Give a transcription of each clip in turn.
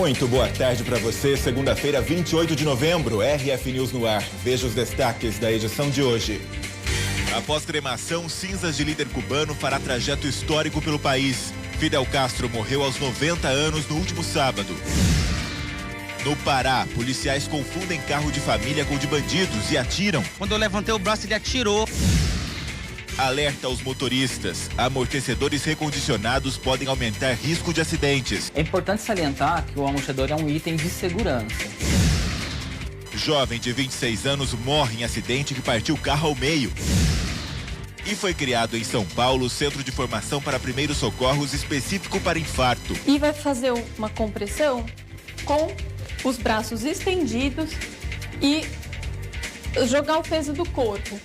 Muito boa tarde para você. Segunda-feira, 28 de novembro, RF News no ar. Veja os destaques da edição de hoje. Após cremação, cinzas de líder cubano fará trajeto histórico pelo país. Fidel Castro morreu aos 90 anos no último sábado. No Pará, policiais confundem carro de família com de bandidos e atiram. Quando eu levantei o braço, ele atirou. Alerta aos motoristas. Amortecedores recondicionados podem aumentar risco de acidentes. É importante salientar que o amortecedor é um item de segurança. Jovem de 26 anos morre em acidente que partiu o carro ao meio. E foi criado em São Paulo o Centro de Formação para Primeiros Socorros específico para infarto. E vai fazer uma compressão com os braços estendidos e jogar o peso do corpo.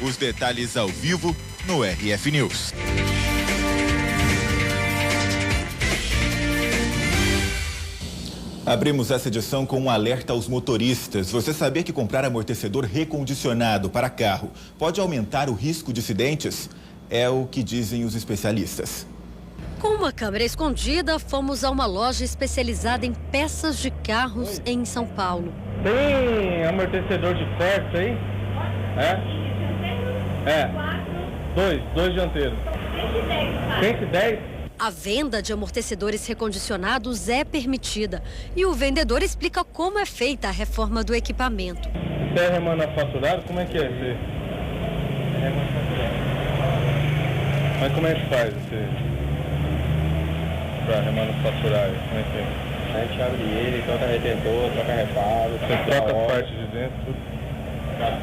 Os detalhes ao vivo no RF News. Abrimos essa edição com um alerta aos motoristas. Você sabia que comprar amortecedor recondicionado para carro pode aumentar o risco de acidentes? É o que dizem os especialistas. Com uma câmera escondida, fomos a uma loja especializada em peças Carros em São Paulo. Tem amortecedor de força aí? Dois dianteiros. 110? A venda de amortecedores recondicionados é permitida e o vendedor explica como é feita a reforma do equipamento. Isso é remanufaturado? Como é que é? É remanufaturado. Mas como é que faz para remanufaturar? Como é que é? A gente abre ele, troca retentor, troca reparo. Você troca as partes de dentro, tudo.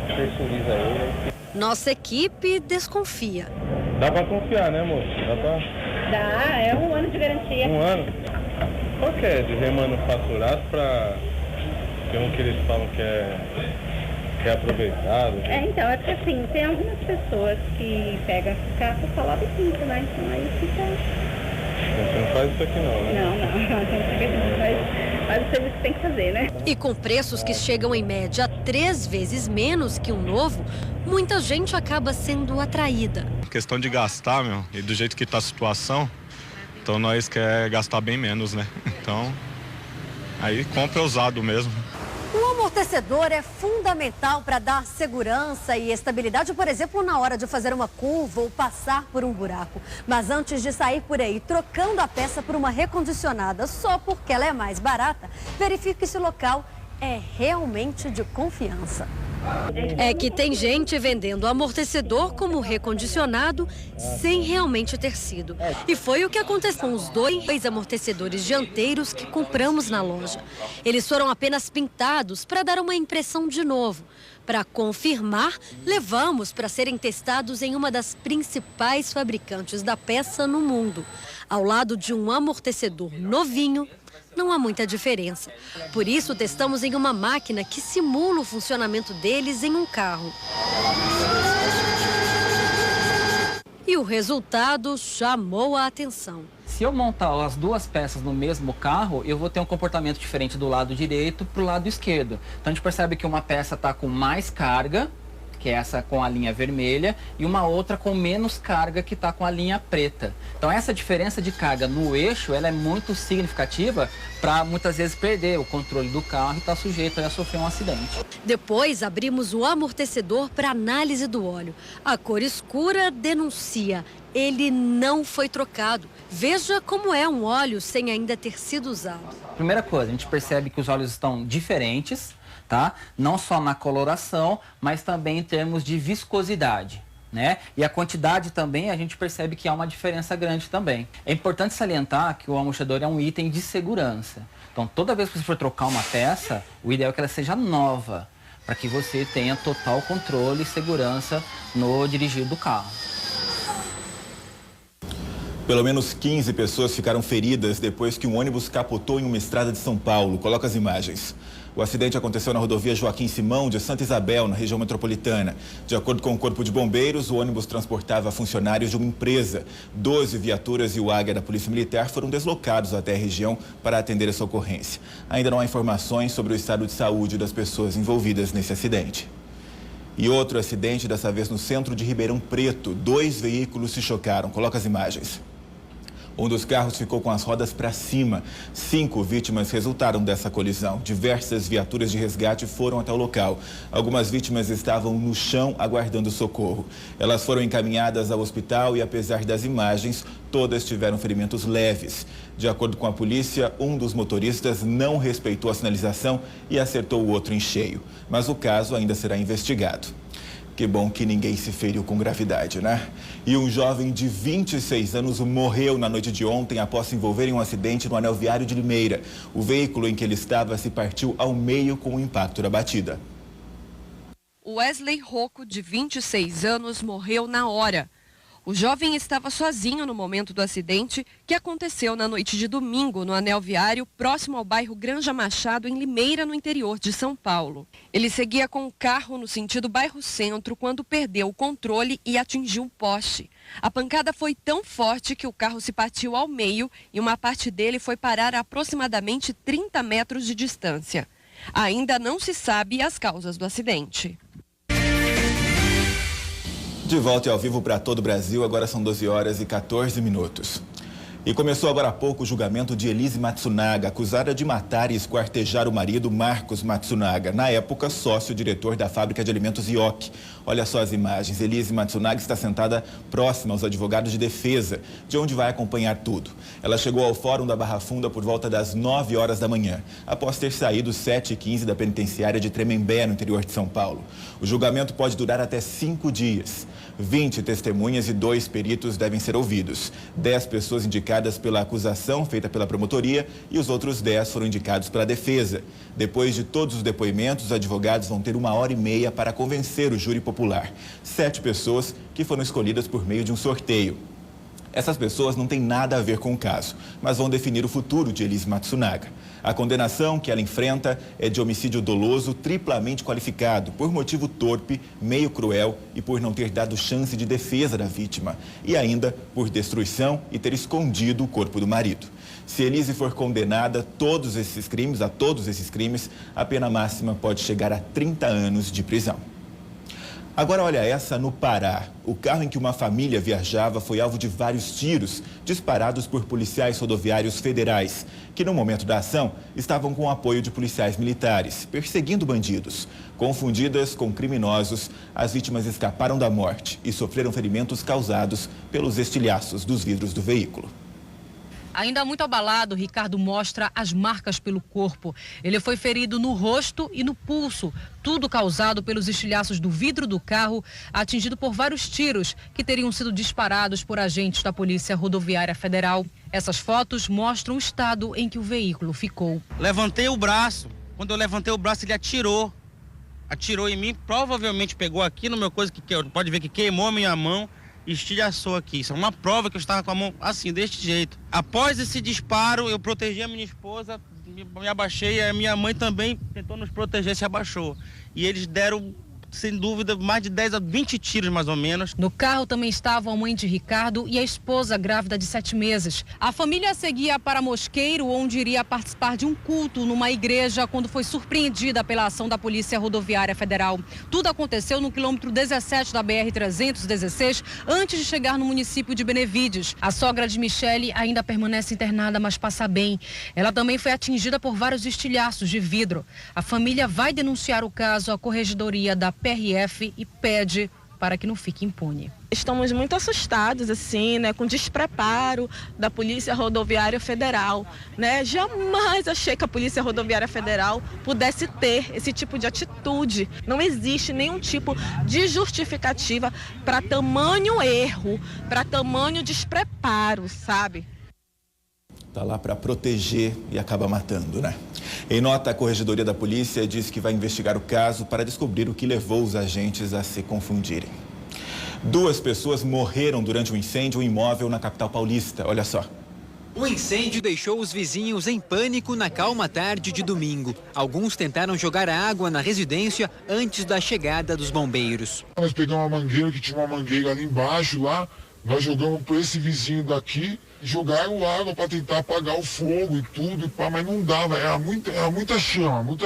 Pressuriza ele. Nossa equipe desconfia. Dá para confiar, né, moço? Dá, é 1 ano de garantia. 1 ano? Qual que é de remanufaturado para... Tem um que eles falam que é aproveitado. Então, é porque assim, tem algumas pessoas que pegam esse carro e falam pinta, né? Então aí fica... Você não faz isso aqui não, né? Não, faz o serviço que tem que fazer, né? E com preços que chegam em média 3 vezes menos que um novo, muita gente acaba sendo atraída. Questão de gastar, e do jeito que está a situação, então nós quer gastar bem menos, né? Então, aí compra usado mesmo. O amortecedor é fundamental para dar segurança e estabilidade, por exemplo, na hora de fazer uma curva ou passar por um buraco. Mas antes de sair por aí trocando a peça por uma recondicionada só porque ela é mais barata, verifique se o local é realmente de confiança. É que tem gente vendendo amortecedor como recondicionado sem realmente ter sido. E foi o que aconteceu com os 2 amortecedores dianteiros que compramos na loja. Eles foram apenas pintados para dar uma impressão de novo. Para confirmar, levamos para serem testados em uma das principais fabricantes da peça no mundo. Ao lado de um amortecedor novinho, não há muita diferença. Por isso, testamos em uma máquina que simula o funcionamento deles em um carro. E o resultado chamou a atenção. Se eu montar as 2 peças no mesmo carro, eu vou ter um comportamento diferente do lado direito para o lado esquerdo. Então a gente percebe que uma peça está com mais carga, que é essa com a linha vermelha, e uma outra com menos carga, que está com a linha preta. Então essa diferença de carga no eixo, ela é muito significativa para muitas vezes perder o controle do carro e estar sujeito a sofrer um acidente. Depois abrimos o amortecedor para análise do óleo. A cor escura denuncia: ele não foi trocado. Veja como é um óleo sem ainda ter sido usado. Primeira coisa, a gente percebe que os óleos estão diferentes, tá? Não só na coloração, mas também em termos de viscosidade, né? E a quantidade também, a gente percebe que há uma diferença grande também. É importante salientar que o amortecedor é um item de segurança. Então, toda vez que você for trocar uma peça, o ideal é que ela seja nova, para que você tenha total controle e segurança no dirigir do carro. Pelo menos 15 pessoas ficaram feridas depois que um ônibus capotou em uma estrada de São Paulo. Coloca as imagens. O acidente aconteceu na rodovia Joaquim Simão de Santa Isabel, na região metropolitana. De acordo com o Corpo de Bombeiros, o ônibus transportava funcionários de uma empresa. 12 viaturas e o Águia da Polícia Militar foram deslocados até a região para atender essa ocorrência. Ainda não há informações sobre o estado de saúde das pessoas envolvidas nesse acidente. E outro acidente, dessa vez no centro de Ribeirão Preto. 2 veículos se chocaram. Coloca as imagens. Um dos carros ficou com as rodas para cima. 5 vítimas resultaram dessa colisão. Diversas viaturas de resgate foram até o local. Algumas vítimas estavam no chão aguardando socorro. Elas foram encaminhadas ao hospital e, apesar das imagens, todas tiveram ferimentos leves. De acordo com a polícia, um dos motoristas não respeitou a sinalização e acertou o outro em cheio. Mas o caso ainda será investigado. Que bom que ninguém se feriu com gravidade, né? E um jovem de 26 anos morreu na noite de ontem após se envolver em um acidente no anel viário de Limeira. O veículo em que ele estava se partiu ao meio com o impacto da batida. Wesley Rocco, de 26 anos, morreu na hora. O jovem estava sozinho no momento do acidente, que aconteceu na noite de domingo no anel viário, próximo ao bairro Granja Machado, em Limeira, no interior de São Paulo. Ele seguia com o carro no sentido bairro Centro quando perdeu o controle e atingiu um poste. A pancada foi tão forte que o carro se partiu ao meio e uma parte dele foi parar a aproximadamente 30 metros de distância. Ainda não se sabe as causas do acidente. De volta e ao vivo para todo o Brasil, agora são 12h14. E começou agora há pouco o julgamento de Elise Matsunaga, acusada de matar e esquartejar o marido Marcos Matsunaga, na época sócio-diretor da fábrica de alimentos Ioki. Olha só as imagens. Elise Matsunaga está sentada próxima aos advogados de defesa, de onde vai acompanhar tudo. Ela chegou ao Fórum da Barra Funda por volta das 9 horas da manhã, após ter saído 7h15 da penitenciária de Tremembé, no interior de São Paulo. O julgamento pode durar até 5 dias. 20 testemunhas e 2 peritos devem ser ouvidos. 10 pessoas indicadas pela acusação feita pela promotoria e os outros 10 foram indicados pela defesa. Depois de todos os depoimentos, os advogados vão ter 1h30 para convencer o júri popular. 7 pessoas que foram escolhidas por meio de um sorteio. Essas pessoas não têm nada a ver com o caso, mas vão definir o futuro de Elise Matsunaga. A condenação que ela enfrenta é de homicídio doloso triplamente qualificado, por motivo torpe, meio cruel e por não ter dado chance de defesa da vítima. E ainda por destruição e ter escondido o corpo do marido. Se Elise for condenada a todos esses crimes, a pena máxima pode chegar a 30 anos de prisão. Agora olha essa no Pará. O carro em que uma família viajava foi alvo de vários tiros disparados por policiais rodoviários federais, que no momento da ação estavam com o apoio de policiais militares, perseguindo bandidos. Confundidas com criminosos, as vítimas escaparam da morte e sofreram ferimentos causados pelos estilhaços dos vidros do veículo. Ainda muito abalado, Ricardo mostra as marcas pelo corpo. Ele foi ferido no rosto e no pulso, tudo causado pelos estilhaços do vidro do carro, atingido por vários tiros que teriam sido disparados por agentes da Polícia Rodoviária Federal. Essas fotos mostram o estado em que o veículo ficou. Levantei o braço. Quando eu levantei o braço, ele atirou. Atirou em mim, provavelmente pegou aqui no meu coisa, que pode ver que queimou a minha mão. Estilhaçou aqui. Isso é uma prova que eu estava com a mão assim, deste jeito. Após esse disparo, eu protegi a minha esposa, me abaixei, a minha mãe também tentou nos proteger, se abaixou. E eles deram, sem dúvida, mais de 10 a 20 tiros, mais ou menos. No carro também estavam a mãe de Ricardo e a esposa grávida de 7 meses. A família seguia para Mosqueiro, onde iria participar de um culto numa igreja, quando foi surpreendida pela ação da Polícia Rodoviária Federal. Tudo aconteceu no quilômetro 17 da BR-316, antes de chegar no município de Benevides. A sogra de Michele ainda permanece internada, mas passa bem. Ela também foi atingida por vários estilhaços de vidro. A família vai denunciar o caso à corregedoria da PRF e pede para que não fique impune. Estamos muito assustados, assim, né, com o despreparo da Polícia Rodoviária Federal, né? Jamais achei que a Polícia Rodoviária Federal pudesse ter esse tipo de atitude. Não existe nenhum tipo de justificativa para tamanho erro, para tamanho despreparo, sabe? Está lá para proteger e acaba matando, né? Em nota, a Corregedoria da Polícia diz que vai investigar o caso para descobrir o que levou os agentes a se confundirem. 2 pessoas morreram durante um incêndio em um imóvel na capital paulista. Olha só. O incêndio deixou os vizinhos em pânico na calma tarde de domingo. Alguns tentaram jogar água na residência antes da chegada dos bombeiros. Nós pegamos uma mangueira, que tinha uma mangueira ali embaixo, lá. Nós jogamos para esse vizinho daqui. jogaram água para tentar apagar o fogo e tudo, mas não dava, era muita chama.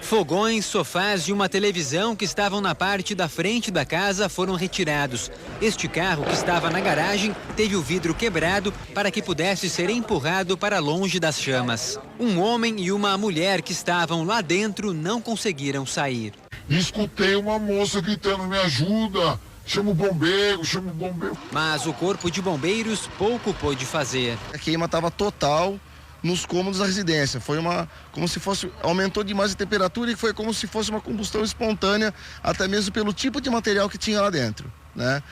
Fogões, sofás e uma televisão que estavam na parte da frente da casa foram retirados. Este carro, que estava na garagem, teve o vidro quebrado para que pudesse ser empurrado para longe das chamas. Um homem e uma mulher que estavam lá dentro não conseguiram sair. Escutei uma moça gritando, me ajuda, chama o bombeiro. Mas o corpo de bombeiros pouco pôde fazer. A queima estava total nos cômodos da residência. Foi como se fosse, aumentou demais a temperatura e foi como se fosse uma combustão espontânea, até mesmo pelo tipo de material que tinha lá dentro, né?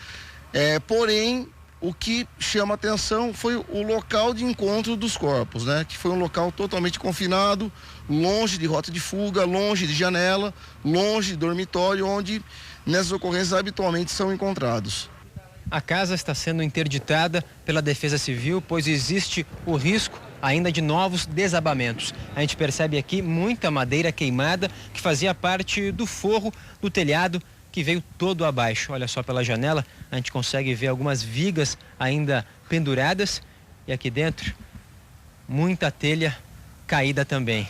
Porém, o que chama atenção foi o local de encontro dos corpos, né? Que foi um local totalmente confinado, longe de rota de fuga, longe de janela, longe de dormitório, onde nessas ocorrências habitualmente são encontrados. A casa está sendo interditada pela Defesa Civil, pois existe o risco ainda de novos desabamentos. A gente percebe aqui muita madeira queimada que fazia parte do forro do telhado, que veio todo abaixo. Olha só pela janela, a gente consegue ver algumas vigas ainda penduradas e aqui dentro muita telha caída também.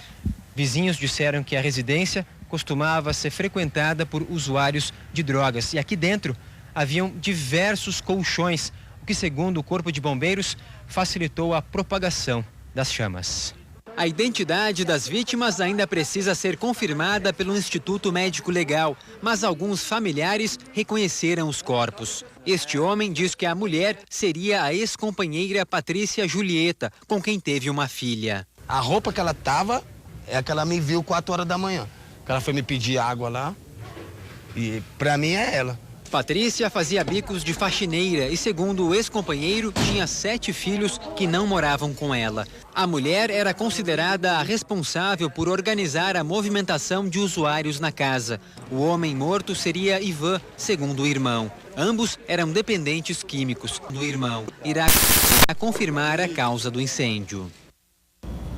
Vizinhos disseram que a residência costumava ser frequentada por usuários de drogas e aqui dentro haviam diversos colchões, o que, segundo o Corpo de Bombeiros, facilitou a propagação das chamas. A identidade das vítimas ainda precisa ser confirmada pelo Instituto Médico Legal, mas alguns familiares reconheceram os corpos. Este homem diz que a mulher seria a ex-companheira Patrícia Julieta, com quem teve uma filha. A roupa que ela tava é a que ela me viu 4 horas da manhã. Ela foi me pedir água lá e pra mim é ela. Patrícia fazia bicos de faxineira e, segundo o ex-companheiro, tinha 7 filhos que não moravam com ela. A mulher era considerada a responsável por organizar a movimentação de usuários na casa. O homem morto seria Ivan, segundo o irmão. Ambos eram dependentes químicos. O irmão irá confirmar a causa do incêndio.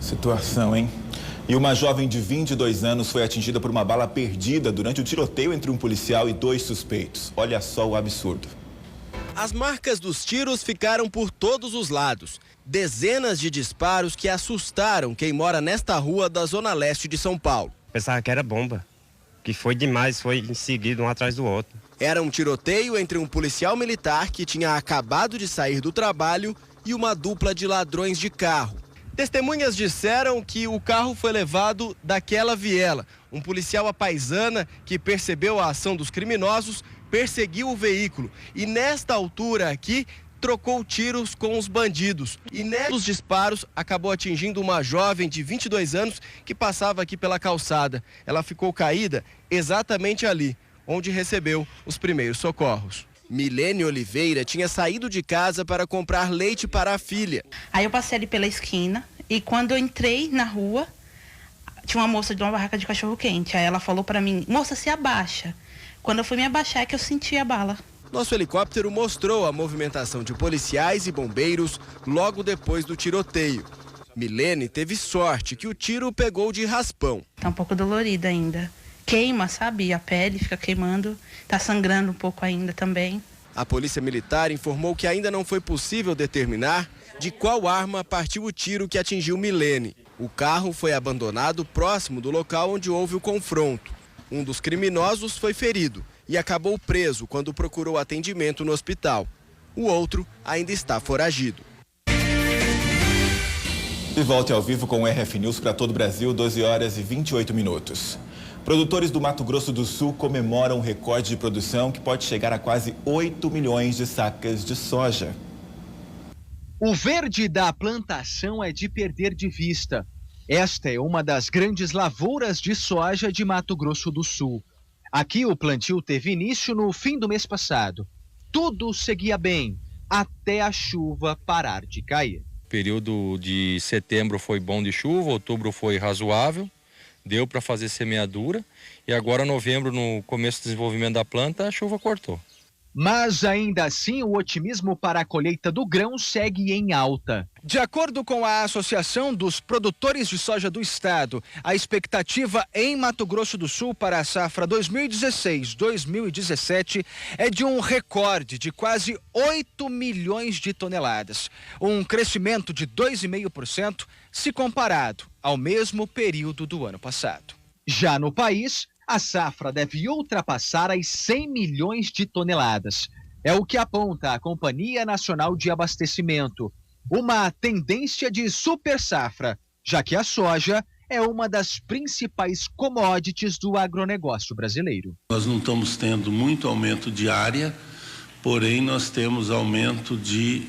Situação, hein? E uma jovem de 22 anos foi atingida por uma bala perdida durante o tiroteio entre um policial e 2 suspeitos. Olha só o absurdo. As marcas dos tiros ficaram por todos os lados. Dezenas de disparos que assustaram quem mora nesta rua da Zona Leste de São Paulo. Pensava que era bomba, que foi demais, foi em seguida um atrás do outro. Era um tiroteio entre um policial militar que tinha acabado de sair do trabalho e uma dupla de ladrões de carro. Testemunhas disseram que o carro foi levado daquela viela. Um policial à paisana que percebeu a ação dos criminosos perseguiu o veículo e nesta altura aqui trocou tiros com os bandidos. E nesses disparos acabou atingindo uma jovem de 22 anos que passava aqui pela calçada. Ela ficou caída exatamente ali, onde recebeu os primeiros socorros. Milene Oliveira tinha saído de casa para comprar leite para a filha. Aí eu passei ali pela esquina e quando eu entrei na rua, tinha uma moça de uma barraca de cachorro-quente. Aí ela falou para mim, moça, se abaixa. Quando eu fui me abaixar é que eu senti a bala. Nosso helicóptero mostrou a movimentação de policiais e bombeiros logo depois do tiroteio. Milene teve sorte que o tiro pegou de raspão. Tá um pouco dolorida ainda. Queima, sabe? A pele fica queimando, tá sangrando um pouco ainda também. A Polícia Militar informou que ainda não foi possível determinar de qual arma partiu o tiro que atingiu Milene. O carro foi abandonado próximo do local onde houve o confronto. Um dos criminosos foi ferido e acabou preso quando procurou atendimento no hospital. O outro ainda está foragido. E volte ao vivo com o RF News para todo o Brasil, 12 horas e 28 minutos. Produtores do Mato Grosso do Sul comemoram um recorde de produção que pode chegar a quase 8 milhões de sacas de soja. O verde da plantação é de perder de vista. Esta é uma das grandes lavouras de soja de Mato Grosso do Sul. Aqui o plantio teve início no fim do mês passado. Tudo seguia bem, até a chuva parar de cair. O período de setembro foi bom de chuva, outubro foi razoável. Deu para fazer semeadura e agora novembro, no começo do desenvolvimento da planta, a chuva cortou. Mas ainda assim, o otimismo para a colheita do grão segue em alta. De acordo com a Associação dos Produtores de Soja do Estado, a expectativa em Mato Grosso do Sul para a safra 2016-2017 é de um recorde de quase 8 milhões de toneladas, um crescimento de 2,5% se comparado ao mesmo período do ano passado. Já no país, a safra deve ultrapassar as 100 milhões de toneladas. É o que aponta a Companhia Nacional de Abastecimento. Uma tendência de super safra, já que a soja é uma das principais commodities do agronegócio brasileiro. Nós não estamos tendo muito aumento de área, porém nós temos aumento de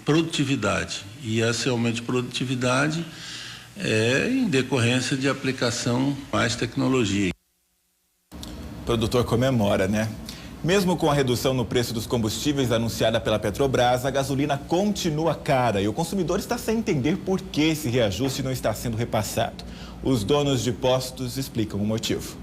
produtividade. E esse aumento de produtividade é em decorrência de aplicação mais tecnologia. O produtor comemora, né? Mesmo com a redução no preço dos combustíveis anunciada pela Petrobras, a gasolina continua cara e o consumidor está sem entender por que esse reajuste não está sendo repassado. Os donos de postos explicam o motivo.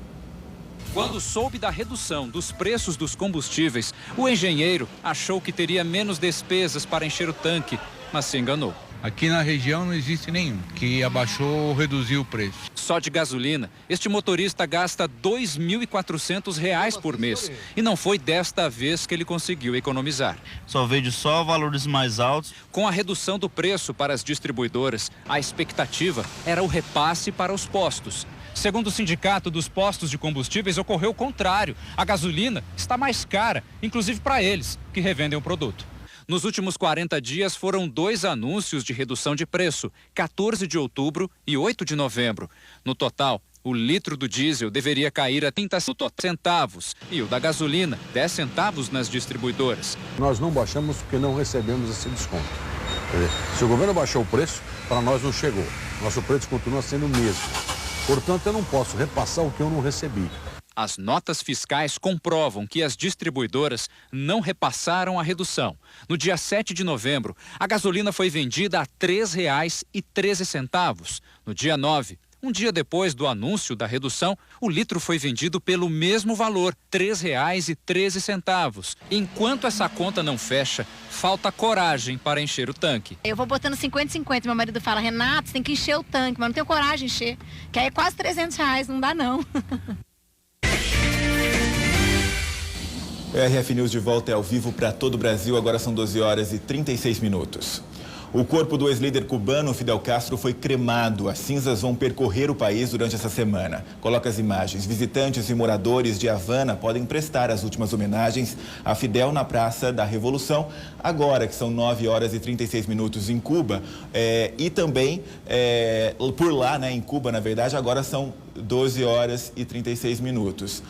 Quando soube da redução dos preços dos combustíveis, o engenheiro achou que teria menos despesas para encher o tanque, mas se enganou. Aqui na região não existe nenhum que abaixou ou reduziu o preço. Só de gasolina, este motorista gasta R$ 2.400 por mês. E não foi desta vez que ele conseguiu economizar. Só vejo só valores mais altos. Com a redução do preço para as distribuidoras, a expectativa era o repasse para os postos. Segundo o Sindicato dos Postos de Combustíveis, ocorreu o contrário. A gasolina está mais cara, inclusive para eles, que revendem o produto. Nos últimos 40 dias foram 2 anúncios de redução de preço, 14 de outubro e 8 de novembro. No total, o litro do diesel deveria cair a 30 centavos e o da gasolina, 10 centavos nas distribuidoras. Nós não baixamos porque não recebemos esse desconto. Quer dizer, se o governo baixou o preço, para nós não chegou. Nosso preço continua sendo o mesmo. Portanto, eu não posso repassar o que eu não recebi. As notas fiscais comprovam que as distribuidoras não repassaram a redução. No dia 7 de novembro, a gasolina foi vendida a R$ 3,13. No dia 9, um dia depois do anúncio da redução, o litro foi vendido pelo mesmo valor, R$ 3,13. Enquanto essa conta não fecha, falta coragem para encher o tanque. Eu vou botando 50-50. Meu marido fala, Renato, você tem que encher o tanque, mas não tenho coragem de encher. Que aí é quase R$300, não dá não. O RF News de volta é ao vivo para todo o Brasil, agora são 12h36. O corpo do ex-líder cubano Fidel Castro foi cremado. As cinzas vão percorrer o país durante essa semana. Coloca as imagens. Visitantes e moradores de Havana podem prestar as últimas homenagens a Fidel na Praça da Revolução, agora que são 9h36 em Cuba. E também, por lá, né, em Cuba, na verdade, agora são 12h36.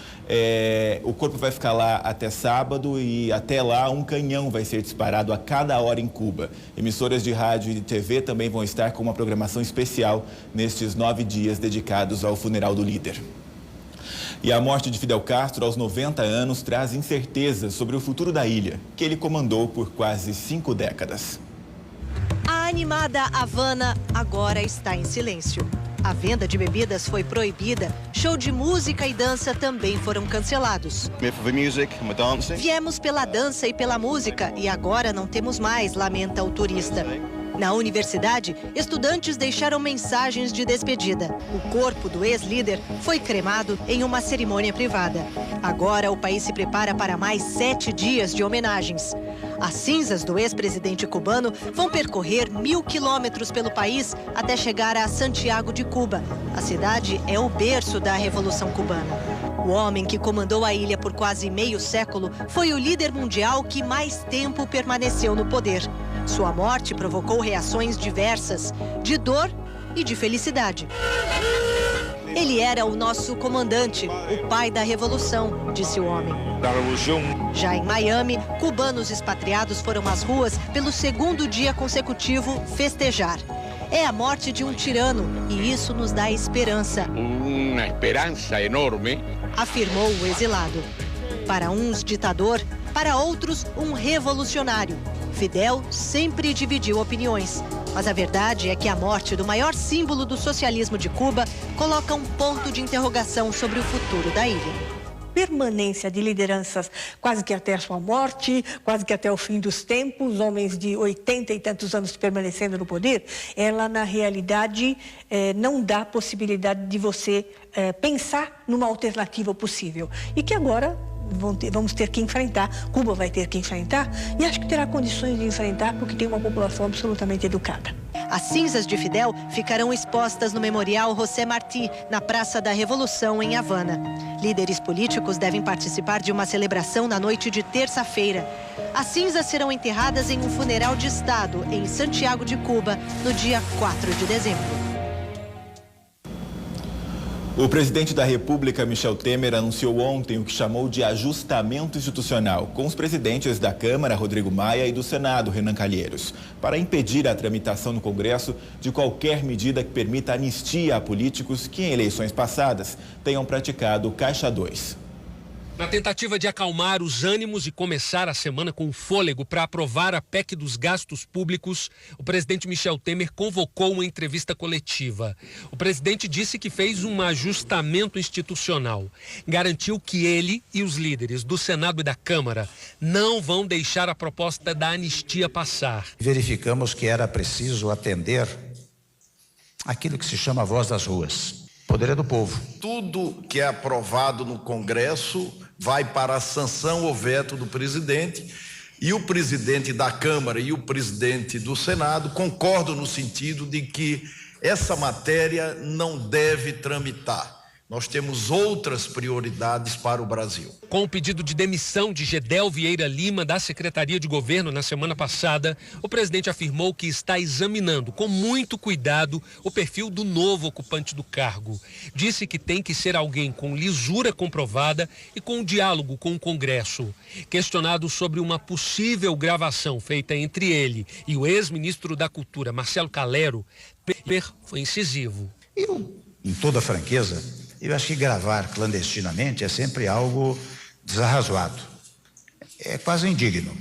O corpo vai ficar lá até sábado e até lá um canhão vai ser disparado a cada hora em Cuba. Emissoras de rádio e de TV também vão estar com uma programação especial nestes 9 dias dedicados ao funeral do líder. E a morte de Fidel Castro aos 90 anos traz incertezas sobre o futuro da ilha, que ele comandou por quase 5 décadas. A animada Havana agora está em silêncio. A venda de bebidas foi proibida, show de música e dança também foram cancelados. Viemos pela dança e pela música e agora não temos mais, lamenta o turista. Na universidade, estudantes deixaram mensagens de despedida. O corpo do ex-líder foi cremado em uma cerimônia privada. Agora o país se prepara para mais 7 dias de homenagens. As cinzas do ex-presidente cubano vão percorrer 1.000 quilômetros pelo país até chegar a Santiago de Cuba. A cidade é o berço da Revolução Cubana. O homem que comandou a ilha por quase meio século foi o líder mundial que mais tempo permaneceu no poder. Sua morte provocou reações diversas, de dor e de felicidade. Ele era o nosso comandante, o pai da revolução, disse o homem. Já em Miami, cubanos expatriados foram às ruas pelo 2º dia consecutivo festejar. É a morte de um tirano e isso nos dá esperança. Uma esperança enorme, afirmou o exilado. Para uns, ditador, para outros, um revolucionário. Fidel sempre dividiu opiniões, mas a verdade é que a morte do maior símbolo do socialismo de Cuba coloca um ponto de interrogação sobre o futuro da ilha. permanência de lideranças quase que até a sua morte, quase que até o fim dos tempos, homens de 80 e tantos anos permanecendo no poder, ela na realidade não dá possibilidade de você pensar numa alternativa possível. E que agora vamos ter que enfrentar, Cuba vai ter que enfrentar, e acho que terá condições de enfrentar porque tem uma população absolutamente educada. As cinzas de Fidel ficarão expostas no Memorial José Martí, na Praça da Revolução, em Havana. Líderes políticos devem participar de uma celebração na noite de terça-feira. As cinzas serão enterradas em um funeral de Estado, em Santiago de Cuba, no dia 4 de dezembro. O presidente da República, Michel Temer, anunciou ontem o que chamou de ajustamento institucional com os presidentes da Câmara, Rodrigo Maia, e do Senado, Renan Calheiros, para impedir a tramitação no Congresso de qualquer medida que permita anistia a políticos que, em eleições passadas, tenham praticado Caixa 2. Na tentativa de acalmar os ânimos e começar a semana com fôlego para aprovar a PEC dos gastos públicos, o presidente Michel Temer convocou uma entrevista coletiva. O presidente disse que fez um ajustamento institucional. Garantiu que ele e os líderes do Senado e da Câmara não vão deixar a proposta da anistia passar. Verificamos que era preciso atender aquilo que se chama a voz das ruas. Poder é do povo. Tudo que é aprovado no Congresso vai para a sanção ou veto do presidente, e o presidente da Câmara e o presidente do Senado concordam no sentido de que essa matéria não deve tramitar. Nós temos outras prioridades para o Brasil. Com o pedido de demissão de Gedel Vieira Lima da Secretaria de Governo na semana passada, o presidente afirmou que está examinando com muito cuidado o perfil do novo ocupante do cargo. Disse que tem que ser alguém com lisura comprovada e com diálogo com o Congresso. Questionado sobre uma possível gravação feita entre ele e o ex-ministro da Cultura, Marcelo Calero, Temer foi incisivo. Em toda franqueza, eu acho que gravar clandestinamente é sempre algo desarrazoado. É quase indigno,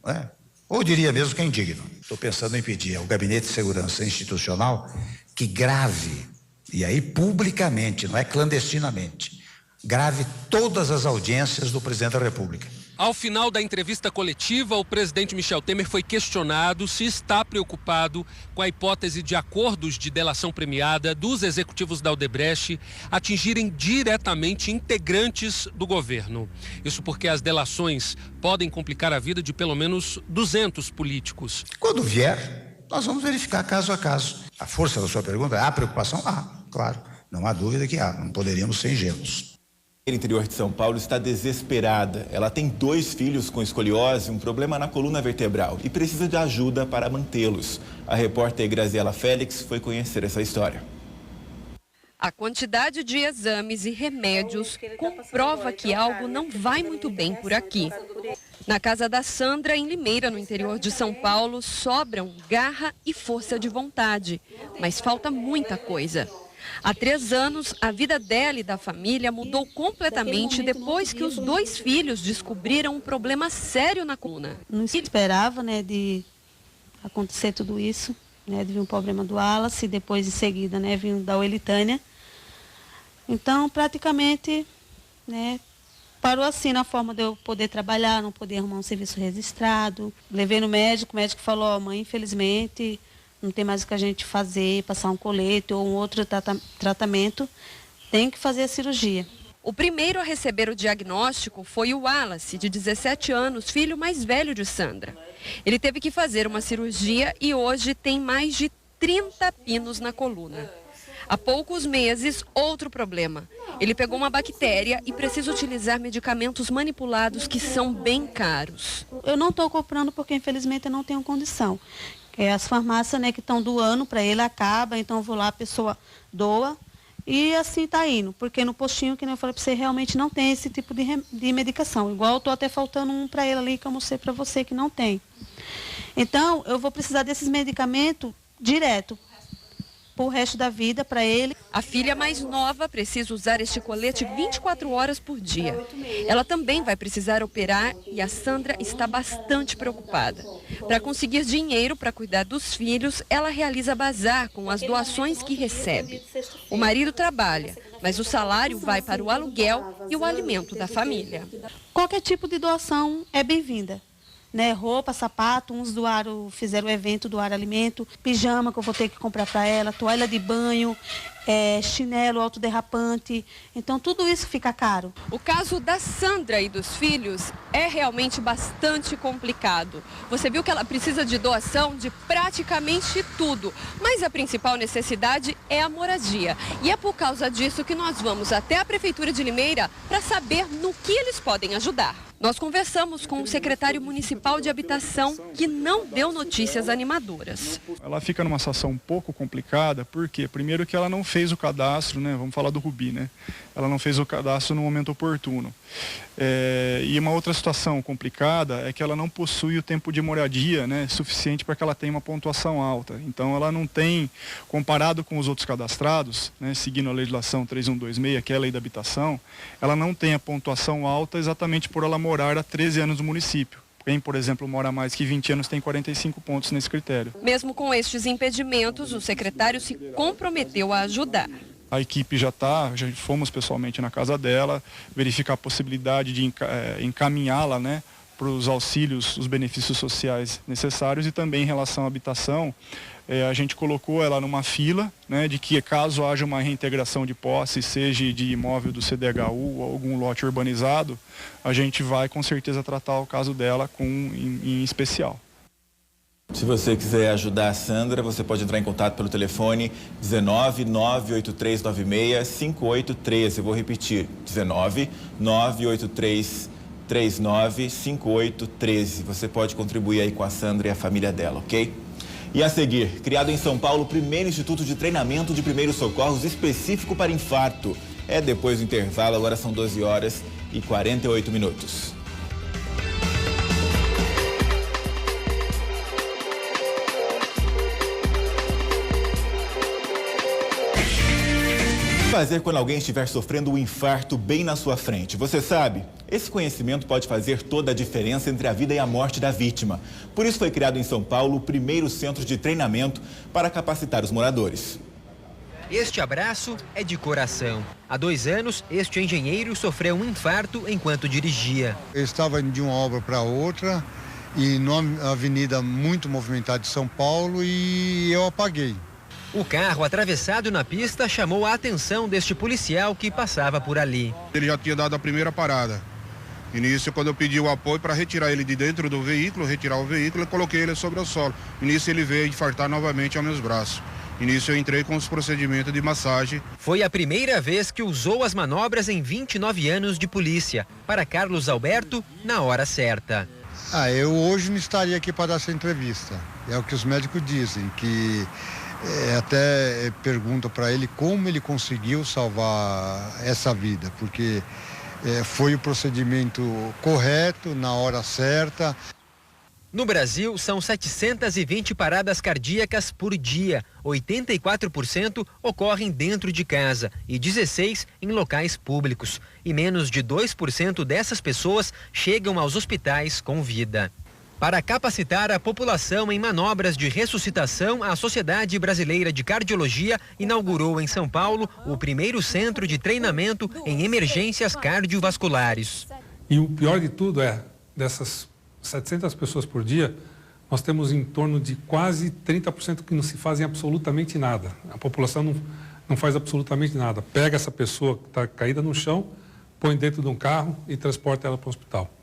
não é? Ou diria mesmo que é indigno. Estou pensando em pedir ao Gabinete de Segurança Institucional que grave, e aí publicamente, não é clandestinamente, grave todas as audiências do presidente da República. Ao final da entrevista coletiva, o presidente Michel Temer foi questionado se está preocupado com a hipótese de acordos de delação premiada dos executivos da Odebrecht atingirem diretamente integrantes do governo. Isso porque as delações podem complicar a vida de pelo menos 200 políticos. Quando vier, nós vamos verificar caso a caso. A força da sua pergunta, há preocupação? Claro, não há dúvida que há, não poderíamos ser ingênuos. O interior de São Paulo está desesperada. Ela tem 2 filhos com escoliose, um problema na coluna vertebral e precisa de ajuda para mantê-los. A repórter Graziela Félix foi conhecer essa história. A quantidade de exames e remédios comprova que algo não vai muito bem por aqui. Na casa da Sandra, em Limeira, no interior de São Paulo, sobram garra e força de vontade, mas falta muita coisa. Há 3 anos, a vida dela e da família mudou completamente depois que os 2 filhos descobriram um problema sério na coluna. Não se esperava, de acontecer tudo isso, de vir um problema do Wallace, e depois em seguida, vir da Welitânia. Então, praticamente, parou assim na forma de eu poder trabalhar, não poder arrumar um serviço registrado. Levei no médico, o médico falou, mãe, infelizmente, não tem mais o que a gente fazer, passar um colete ou um outro tratamento, tem que fazer a cirurgia. O primeiro a receber o diagnóstico foi o Wallace, de 17 anos, filho mais velho de Sandra. Ele teve que fazer uma cirurgia e hoje tem mais de 30 pinos na coluna. Há poucos meses, outro problema. Ele pegou uma bactéria e precisa utilizar medicamentos manipulados que são bem caros. Eu não estou comprando porque, infelizmente, eu não tenho condição. As farmácias que estão doando para ele acaba, então eu vou lá, a pessoa doa e assim está indo. Porque no postinho, que eu falei para você, realmente não tem esse tipo de medicação. Igual eu estou até faltando um para ele ali, que eu mostrei para você que não tem. Então, eu vou precisar desses medicamentos direto. pro resto da vida para ele. A filha mais nova precisa usar este colete 24 horas por dia. Ela também vai precisar operar e a Sandra está bastante preocupada. Para conseguir dinheiro para cuidar dos filhos, ela realiza bazar com as doações que recebe. O marido trabalha, mas o salário vai para o aluguel e o alimento da família. Qualquer tipo de doação é bem-vinda. Né, roupa, sapato, uns fizeram o evento, doaram alimento, pijama que eu vou ter que comprar para ela, toalha de banho, chinelo autoderrapante, então tudo isso fica caro. O caso da Sandra e dos filhos é realmente bastante complicado. Você viu que ela precisa de doação de praticamente tudo, mas a principal necessidade é a moradia. E é por causa disso que nós vamos até a Prefeitura de Limeira para saber no que eles podem ajudar. Nós conversamos com o secretário municipal de habitação, que não deu notícias animadoras. Ela fica numa situação um pouco complicada, porque primeiro que ela não fez o cadastro, né? Vamos falar do Rubi, né? Ela não fez o cadastro no momento oportuno. E uma outra situação complicada é que ela não possui o tempo de moradia, né, suficiente para que ela tenha uma pontuação alta. Então ela não tem, comparado com os outros cadastrados, né, seguindo a legislação 3126, que é a lei da habitação, ela não tem a pontuação alta exatamente por ela morar há 13 anos no município. Quem, por exemplo, mora mais que 20 anos tem 45 pontos nesse critério. Mesmo com estes impedimentos, o secretário se comprometeu a ajudar. A equipe já fomos pessoalmente na casa dela, verificar a possibilidade de encaminhá-la, né, para os auxílios, os benefícios sociais necessários, e também em relação à habitação, a gente colocou ela numa fila, né, de que caso haja uma reintegração de posse, seja de imóvel do CDHU ou algum lote urbanizado, a gente vai com certeza tratar o caso dela em especial. Se você quiser ajudar a Sandra, você pode entrar em contato pelo telefone 19 98396 5813. Eu vou repetir, 19 98339 5813. Você pode contribuir aí com a Sandra e a família dela, ok? E a seguir, criado em São Paulo o primeiro instituto de treinamento de primeiros socorros específico para infarto. Depois do intervalo, agora são 12 horas e 48 minutos. Fazer quando alguém estiver sofrendo um infarto bem na sua frente. Você sabe, esse conhecimento pode fazer toda a diferença entre a vida e a morte da vítima. Por isso foi criado em São Paulo o primeiro centro de treinamento para capacitar os moradores. Este abraço é de coração. Há 2 anos, este engenheiro sofreu um infarto enquanto dirigia. Eu estava indo de uma obra para outra, e numa avenida muito movimentada de São Paulo, e eu apaguei. O carro atravessado na pista chamou a atenção deste policial que passava por ali. Ele já tinha dado a primeira parada. E nisso, quando eu pedi o apoio para retirar ele de dentro do veículo, eu coloquei ele sobre o solo. E nisso ele veio infartar novamente aos meus braços. E nisso eu entrei com os procedimentos de massagem. Foi a primeira vez que usou as manobras em 29 anos de polícia. Para Carlos Alberto, na hora certa. Eu hoje não estaria aqui para dar essa entrevista. É o que os médicos dizem, que... até pergunta para ele como ele conseguiu salvar essa vida, porque foi o procedimento correto, na hora certa. No Brasil, são 720 paradas cardíacas por dia. 84% ocorrem dentro de casa e 16% em locais públicos. E menos de 2% dessas pessoas chegam aos hospitais com vida. Para capacitar a população em manobras de ressuscitação, a Sociedade Brasileira de Cardiologia inaugurou em São Paulo o primeiro centro de treinamento em emergências cardiovasculares. E o pior de tudo dessas 700 pessoas por dia, nós temos em torno de quase 30% que não se fazem absolutamente nada. A população não faz absolutamente nada. Pega essa pessoa que está caída no chão, põe dentro de um carro e transporta ela para o hospital.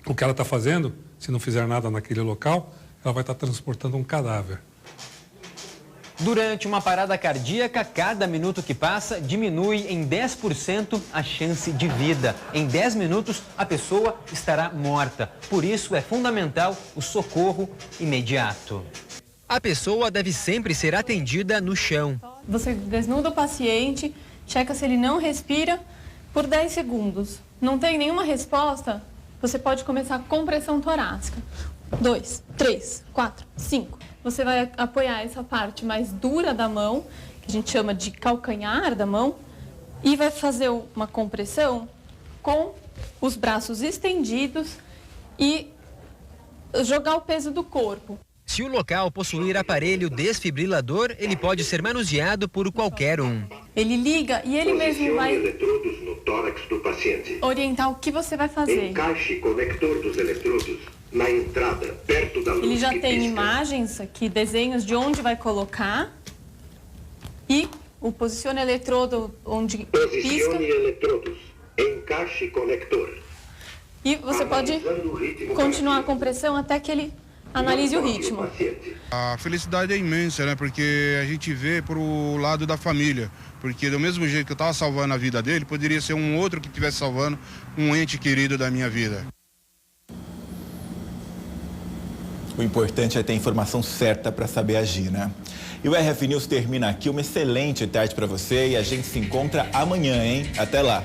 O que ela está fazendo, se não fizer nada naquele local, ela vai estar transportando um cadáver. Durante uma parada cardíaca, cada minuto que passa diminui em 10% a chance de vida. Em 10 minutos, a pessoa estará morta. Por isso, é fundamental o socorro imediato. A pessoa deve sempre ser atendida no chão. Você desnuda o paciente, checa se ele não respira por 10 segundos. Não tem nenhuma resposta? Você pode começar com compressão torácica. 2, 3, 4, 5. Você vai apoiar essa parte mais dura da mão, que a gente chama de calcanhar da mão, e vai fazer uma compressão com os braços estendidos e jogar o peso do corpo. Se o local possuir aparelho desfibrilador, ele pode ser manuseado por qualquer um. Ele liga e ele mesmo vai eletrodos no tórax do paciente. orientar o que você vai fazer. Encaixe conector dos eletrodos na entrada, perto da luz. Ele já que tem pisca. imagens aqui, desenhos de onde vai colocar e o posicione eletrodo onde pisca. Posicione eletrodos. Encaixe conector. E você pode continuar a compressão até que ele analise o ritmo. A felicidade é imensa, né? Porque a gente vê pro lado da família. Porque do mesmo jeito que eu estava salvando a vida dele, poderia ser um outro que estivesse salvando um ente querido da minha vida. O importante é ter a informação certa para saber agir, né? E o RF News termina aqui. Uma excelente tarde para você e a gente se encontra amanhã, hein? Até lá!